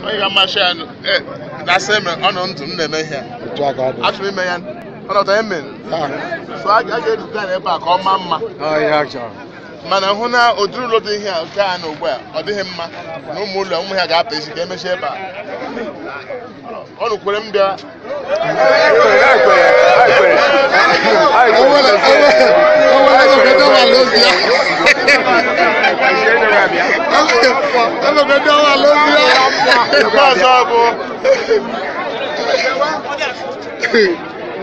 I got my share. That's him on to me here. Actually, man, on the emin. So I get to get back on Mamma. Oh, yeah, Mana huna oduru lo de here ka na ogba o de himma na umu lo umu ya ga pesi ka eme sheba onu kwere mbia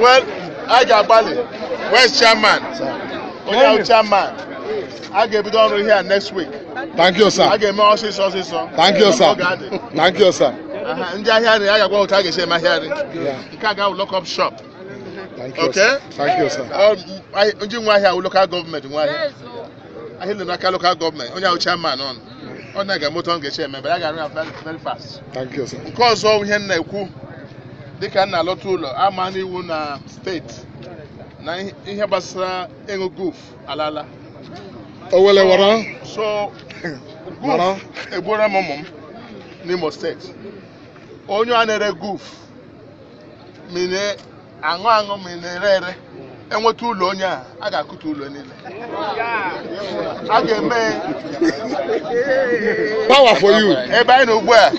well I got Bali where's chairman onye chairman I get it on here next week. Thank you, sir. I get more also. Thank you, sir. Thank you, sir. And I got to target my hearing. You can't go lock up shop. Thank you. Okay? Thank you, sir. I do why here local government. I hear the local government. Only our chairman on. On I got motor get chairman, but I got very, very fast. Thank you, sir. Because all we have now, they can a lot to our money won state. Now, in here, Bassa, Engo Goof, Alala. Oh, well, so, Ebora Momom, Nemo State. Only another goof. Mine, Ango, Mine, and what two lonia, I got two lonia. I get me power for you. Everybody know where.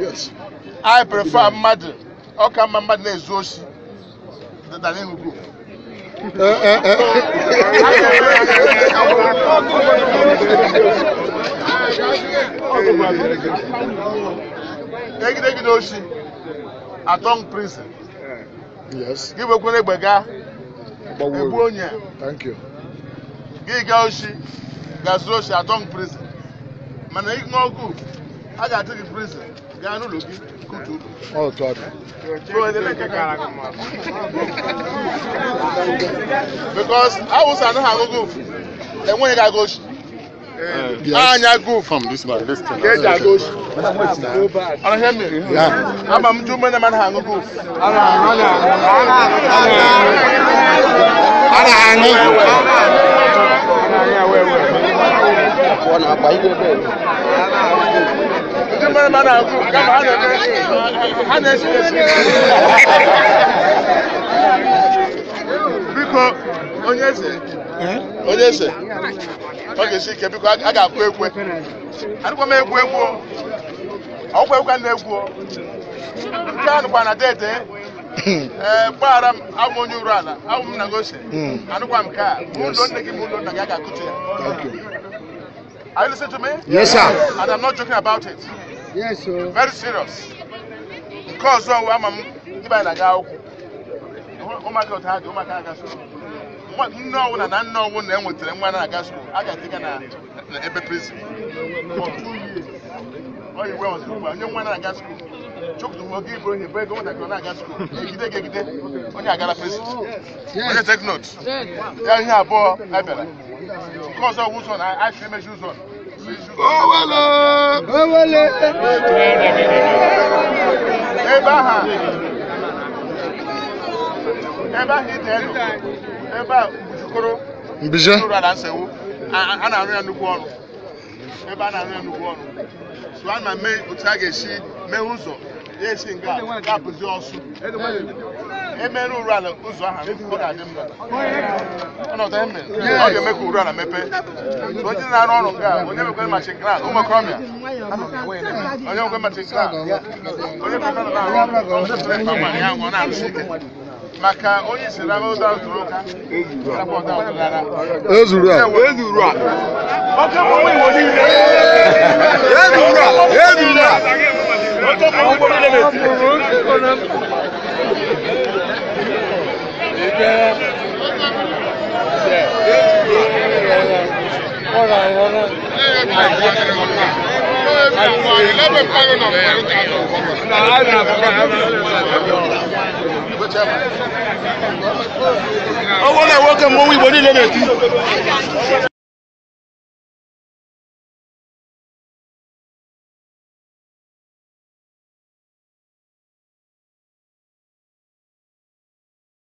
Yes. I prefer mother. How come my mother is Zoshi? The Daniel group. Take it, Oshi. Atong prison. Yes. Give a good beggar. Thank you. Give Oshi. Gazoshi Atong prison. Man, I no good. I got to the prison. Ganu looking. Oh, God. Because I was an goof. And when I go, I go from this man. This thing. I go. I hear me. Yeah. I'm a man hang goof. Because Onyese, okay, see, because I got quick. I don't make quick. I'll work on the work. Can't find a dead. Param, I'm on you rather. I'm negotiating. I don't want car. Don't make him move on the Gaga. Thank you. Are you listening to me? Yes, sir. And I'm not joking about it. Yes, sir. Very serious. Because I'm a guy. Oh my God, oh my God. What no one and unknown them with them when I got school. I got taken a prison for 2 years. Oh, you were on school. And you went I got school. Took to forgive you, you break on that I got school. You did get it. Only I got a prison. Yes. Take notes. Yeah, yeah, boy. I better. Because I was on, I feel my shoes on. Oh, well, Eba hit hello. Eba Bujukoro. Mbija. Ana anu nnukwu ọrụ. Ebe ana anu nnukwu ọrụ. So ana me otage shi me ụzọ. Ya esi nga kapụzi ọsụ. Emere uru ala ụzọ ahụ ọ ga-adị mma. Ọnọdụ eme. Ọ ga-eme ka uru ala mepe. So onye na-arụ ọrụ nga onye mekwere machin kran ụmụ okorobịa. Onye mekwere machin kran. Onye mekwere na-arụ ọrụ. Ya nwụọ na-arụsi ike. Maka onye si na ụda zuru ụka. Ezuru a. Ezuru a. Ọka mwe wo ni. Ezuru a. Ezuru a. Ọka mwe wo ni le. Owó náà wọ́n kẹ́ mọ́ wíwọ́ nílé rẹ̀ tí.